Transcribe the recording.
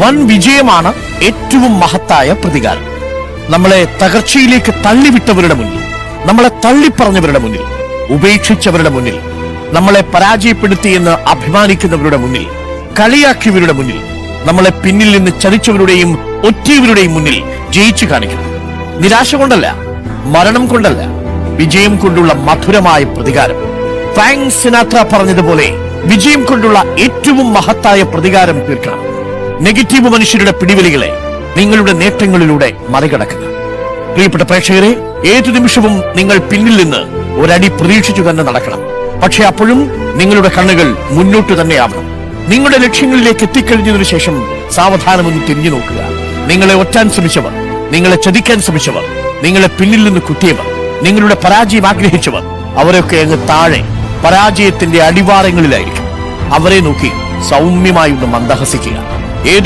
വൻ വിജയമാണ് ഏറ്റവും മഹത്തായ പ്രതികാരം. നമ്മളെ തകർച്ചയിലേക്ക് തള്ളിവിട്ടവരുടെ മുന്നിൽ, നമ്മളെ തള്ളിപ്പറഞ്ഞവരുടെ മുന്നിൽ, ഉപേക്ഷിച്ചവരുടെ മുന്നിൽ, നമ്മളെ പരാജയപ്പെടുത്തിയെന്ന് അഭിമാനിക്കുന്നവരുടെ മുന്നിൽ, കളിയാക്കിയവരുടെ മുന്നിൽ, നമ്മളെ പിന്നിൽ നിന്ന് ചതിച്ചവരുടെയും ഒറ്റിയവരുടെയും മുന്നിൽ ജയിച്ചു കാണിക്കണം. നിരാശ കൊണ്ടല്ല, മരണം കൊണ്ടല്ല, വിജയം കൊണ്ടുള്ള മധുരമായ പ്രതികാരം. ഫ്രാങ്ക് സിനാട്ര പറഞ്ഞതുപോലെ വിജയം കൊണ്ടുള്ള ഏറ്റവും മഹത്തായ പ്രതികാരം തീർക്കണം. നെഗറ്റീവ് മനുഷ്യരുടെ പിടിവലികളെ നിങ്ങളുടെ നേട്ടങ്ങളിലൂടെ മറികടക്കുക. പ്രിയപ്പെട്ട പ്രേക്ഷകരെ, ഏതു നിമിഷവും നിങ്ങൾ പിന്നിൽ നിന്ന് ഒരടി പ്രതീക്ഷിച്ചു തന്നെ നടക്കണം. പക്ഷെ അപ്പോഴും നിങ്ങളുടെ കണ്ണുകൾ മുന്നോട്ട് തന്നെയാവണം. നിങ്ങളുടെ ലക്ഷ്യങ്ങളിലേക്ക് എത്തിക്കഴിഞ്ഞതിനു ശേഷം സാവധാനമൊന്ന് തിരിഞ്ഞു നോക്കുക. നിങ്ങളെ ഒറ്റാൻ ശ്രമിച്ചവർ, നിങ്ങളെ ചതിക്കാൻ ശ്രമിച്ചവർ, നിങ്ങളെ പിന്നിൽ നിന്ന് കുത്തിയവർ, നിങ്ങളുടെ പരാജയം ആഗ്രഹിച്ചവർ, അവരൊക്കെ അങ്ങ് താഴെ പരാജയത്തിന്റെ അടിവാരങ്ങളിലായിരിക്കും. അവരെ നോക്കി സൗമ്യമായി ഒന്ന് മന്ദഹസിക്കുക. ഏതു